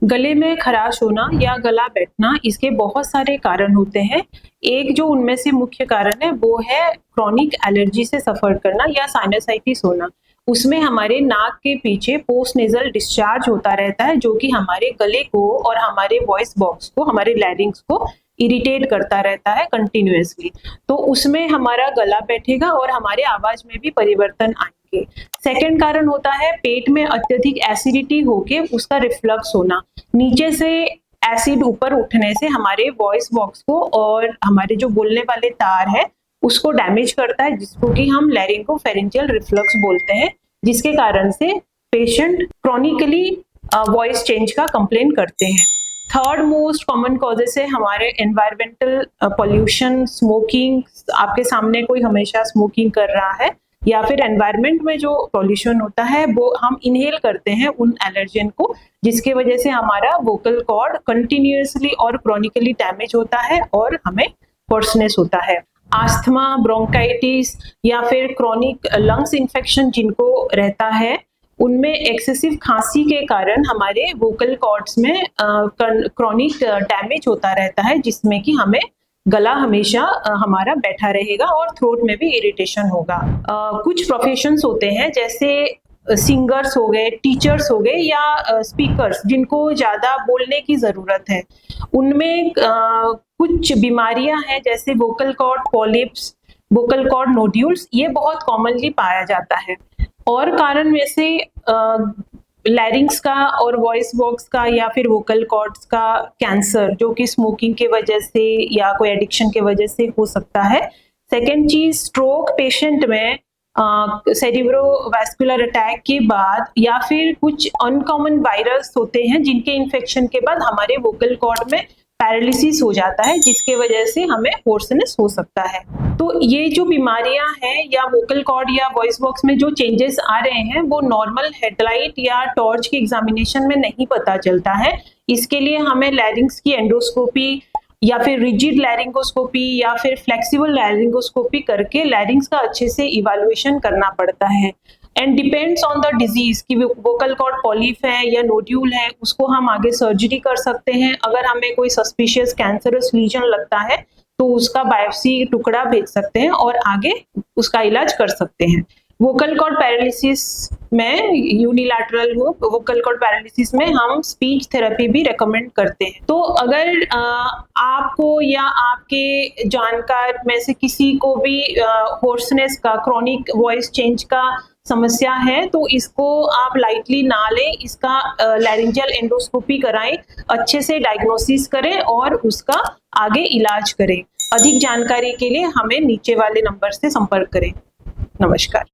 गले में खराश होना या गला बैठना, इसके बहुत सारे कारण होते हैं। एक जो उनमें से मुख्य कारण है वो है क्रोनिक एलर्जी से सफर करना या साइनसाइटिस होना। उसमें हमारे नाक के पीछे पोस्ट नेजल डिस्चार्ज होता रहता है, जो कि हमारे गले को और हमारे वॉइस बॉक्स को, हमारे लैरिंग्स को इरिटेट करता रहता है कंटिन्यूअसली। तो उसमें हमारा गला बैठेगा और हमारे आवाज में भी परिवर्तन आएंगे। सेकेंड कारण होता है पेट में अत्यधिक एसिडिटी होके उसका रिफ्लक्स होना। नीचे से एसिड ऊपर उठने से हमारे वॉइस बॉक्स को और हमारे जो बोलने वाले तार है उसको डैमेज करता है, जिसको कि हम लैरिंगोफेरेंजियल रिफ्लक्स बोलते हैं, जिसके कारण से पेशेंट क्रॉनिकली वॉइस चेंज का कंप्लेन करते हैं। थर्ड मोस्ट कॉमन कॉजेस है हमारे एनवायरमेंटल पॉल्यूशन, स्मोकिंग। आपके सामने कोई हमेशा स्मोकिंग कर रहा है या फिर एनवायरमेंट में जो पॉल्यूशन होता है वो हम इनहेल करते हैं उन एलर्जेन को, जिसके वजह से हमारा वोकल कॉर्ड कंटिन्यूअसली और क्रॉनिकली डैमेज होता है और हमें होर्सनेस होता है। आस्थमा, ब्रोंकाइटिस या फिर क्रॉनिक लंग्स इन्फेक्शन जिनको रहता है, उनमें एक्सेसिव खांसी के कारण हमारे वोकल कॉर्ड्स में क्रॉनिक डैमेज होता रहता है, जिसमें कि हमें गला हमेशा हमारा बैठा रहेगा और थ्रोट में भी इरिटेशन होगा। कुछ प्रोफेशंस होते हैं जैसे सिंगर्स हो गए, टीचर्स हो गए या स्पीकर्स जिनको ज्यादा बोलने की जरूरत है, उनमें कुछ बीमारियां हैं जैसे vocal cord polyps, vocal cord nodules, ये बहुत कॉमनली पाया जाता है। और कारण में से लैरिंग्स का और वॉइस बॉक्स का या फिर वोकल कॉर्ड्स का कैंसर, जो कि स्मोकिंग के वजह से या कोई एडिक्शन के वजह से हो सकता है। सेकेंड चीज, स्ट्रोक पेशेंट में सेरिब्रोवैस्कुलर अटैक के बाद या फिर कुछ अनकॉमन वायरस होते हैं जिनके इन्फेक्शन के बाद हमारे वोकल कॉर्ड में पैरालिसिस हो जाता है, जिसके वजह से हमें होर्सनेस हो सकता है। तो ये जो बीमारियां हैं या वोकल कॉर्ड या वॉइस बॉक्स में जो चेंजेस आ रहे हैं वो नॉर्मल हेडलाइट या टॉर्च की एग्जामिनेशन में नहीं पता चलता है। इसके लिए हमें लैरिंग्स की एंडोस्कोपी या फिर रिजिड लैरिंगोस्कोपी या फिर फ्लेक्सिबल लैरिंगोस्कोपी करके लैरिंग्स का अच्छे से इवैल्यूएशन करना पड़ता है। And depends on the disease कि वोकल कॉर्ड पॉलिप है या नोड्यूल है, उसको हम आगे सर्जरी कर सकते हैं। अगर हमें कोई सस्पिशियस कैंसरस लीजन लगता है तो उसका बायोप्सी टुकड़ा भेज सकते हैं और आगे उसका इलाज कर सकते हैं। वोकल कॉर्ड पैरालिसिस में, यूनिलैटरल वोकल कॉर्ड पैरालिसिस में हम स्पीच थेरेपी भी रेकमेंड करते हैं। तो अगर आपको या आपके जानकार में से किसी को भी होर्सनेस का, क्रॉनिक वॉइस चेंज का समस्या है तो इसको आप लाइटली ना लें, इसका लैरिंजियल एंडोस्कोपी कराएं, अच्छे से डायग्नोसिस करें और उसका आगे इलाज करें। अधिक जानकारी के लिए हमें नीचे वाले नंबर से संपर्क करें। नमस्कार।